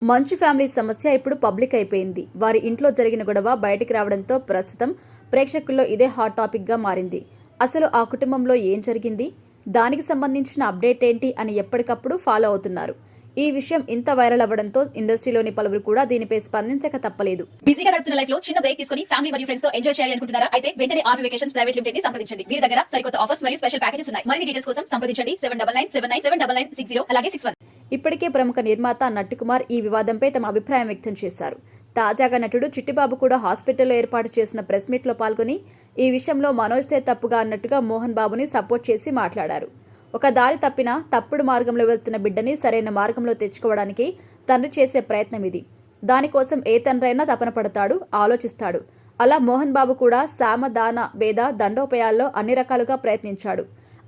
మంచు ఫ్యామిలీ సమస్య ఇప్పుడు పబ్లిక్ అయిపోయింది. వారి ఇంట్లో జరిగిన గొడవ బయటికి రావడంతో ప్రస్తుతం ప్రేక్షకుల్లో ఇదే హాట్ టాపిక్ గా మారింది. అసలు ఆ కుటుంబంలో ఏం జరిగింది, దానికి సంబంధించిన అప్డేట్ ఏంటి అని ఎప్పటికప్పుడు ఫాలో అవుతున్నారు. ఈ విషయం ఇంత వైరల్ అవ్వడంతో ఇండస్ట్రీలోని పలువురు కూడా దీనిపై స్పందించక తప్పలేదు. బిజీగా గడుపుతున్న లైఫ్ లో చిన్న బ్రేక్ తీసుకుని ఫ్యామిలీ మరియు ఫ్రెండ్స్ తో ఎంజాయ్ చేయాలి అనుకుంటున్నారా? అయితే వెంటనే ఆర్వీ వెకేషన్స్ ప్రైవేట్ లిమిటెడ్ ని సంప్రదించండి. వీరి దగ్గర సరికొత్త ఆఫర్స్ మరియు స్పెషల్ ప్యాకేజెస్ ఉన్నాయి. మరిన్ని డీటెయిల్స్ కోసం సంప్రదించండి 7997979960 అలాగే 61. ఇప్పటికే ప్రముఖ నిర్మాత నట్టికుమార్ ఈ వివాదంపై తమ అభిప్రాయం వ్యక్తం చేశారు. తాజాగా నటుడు చిట్టిబాబు కూడా హాస్పిటల్లో ఏర్పాటు చేసిన ప్రెస్ మీట్ లో పాల్గొని ఈ విషయంలో మనోజ్దే తప్పుగా అన్నట్టుగా మోహన్ బాబుని సపోర్ట్ చేసి మాట్లాడారు. ఒక దారి తప్పినా తప్పుడు మార్గంలో వెళ్తున్న బిడ్డని సరైన మార్గంలో తెచ్చుకోవడానికి తండ్రి చేసే ప్రయత్నం ఇది. దానికోసం ఏ తండ్రైనా తపన పడతాడు, ఆలోచిస్తాడు. అలా మోహన్ బాబు కూడా సామ దాన భేద దండోపాయాల్లో అన్ని రకాలుగా ప్రయత్నించాడు.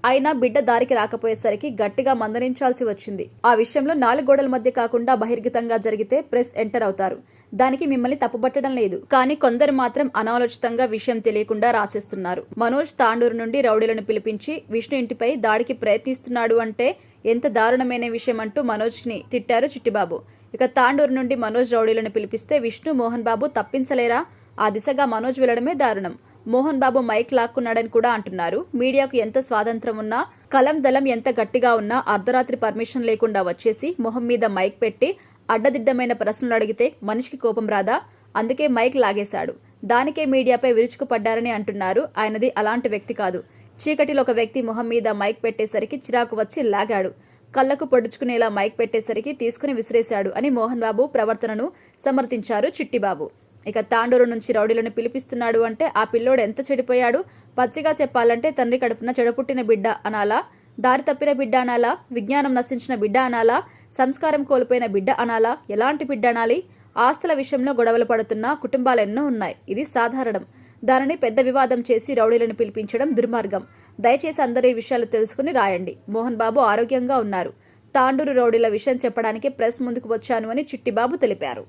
అయినా బిడ్డ దారికి రాకపోయేసరికి గట్టిగా మందలించాల్సి వచ్చింది. ఆ విషయంలో 4 గోడల మధ్య కాకుండా బహిర్గతంగా జరిగితే ప్రెస్ ఎంటర్ అవుతారు. దానికి మిమ్మల్ని తప్పుపట్టడం లేదు. కానీ కొందరు మాత్రం అనాలోచితంగా విషయం తెలియకుండా రాసేస్తున్నారు. మనోజ్ తాండూరు నుండి రౌడీలను పిలిపించి విష్ణు ఇంటిపై దాడికి ప్రయత్నిస్తున్నాడు అంటే ఎంత దారుణమైన విషయం అంటూ మనోజ్ ని తిట్టారు చిట్టిబాబు. ఇక తాండూరు నుండి మనోజ్ రౌడీలను పిలిపిస్తే విష్ణు మోహన్ బాబు తప్పించలేరా? ఆ దిశగా మనోజ్ వెళ్లడమే దారుణం. మోహన్ బాబు మైక్ లాక్కున్నాడని కూడా అంటున్నారు. మీడియాకు ఎంత స్వాతంత్రం ఉన్నా, కలం దళం ఎంత గట్టిగా ఉన్నా అర్ధరాత్రి పర్మిషన్ లేకుండా వచ్చేసి మొహం మీద మైక్ పెట్టి అడ్డదిడ్డమైన ప్రశ్నలు అడిగితే మనిషికి కోపం రాదా? అందుకే మైక్ లాగేశాడు. దానికే మీడియాపై విరుచుకుపడ్డారని అంటున్నారు. ఆయనది అలాంటి వ్యక్తి కాదు. చీకటిలో ఒక వ్యక్తి మొహం మీద మైక్ పెట్టేసరికి చిరాకు వచ్చి లాగాడు. కళ్లకు పొడుచుకునేలా మైక్ పెట్టేసరికి తీసుకుని విసిరేశాడు అని మోహన్ బాబు ప్రవర్తనను సమర్థించారు చిట్టిబాబు. ఇక తాండూరు నుంచి రౌడీలను పిలిపిస్తున్నాడు అంటే ఆ పిల్లోడు ఎంత చెడిపోయాడు? పచ్చిగా చెప్పాలంటే తండ్రి కడుపున చెడపుట్టిన బిడ్డ అనాలా? దారి తప్పిన బిడ్డ అనాలా? విజ్ఞానం నశించిన బిడ్డ అనాలా? సంస్కారం కోల్పోయిన బిడ్డ అనాలా? ఎలాంటి బిడ్డ అనాలి? ఆస్తుల విషయంలో గొడవలు పడుతున్న కుటుంబాలెన్నో ఉన్నాయి. ఇది సాధారణం. దానిని పెద్ద వివాదం చేసి రౌడీలను పిలిపించడం దుర్మార్గం. దయచేసి అందరూ ఈ విషయాలు తెలుసుకుని రాయండి. మోహన్ బాబు ఆరోగ్యంగా ఉన్నారు. తాండూరు రౌడీల విషయం చెప్పడానికి ప్రెస్ ముందుకు వచ్చాను అని చిట్టిబాబు తెలిపారు.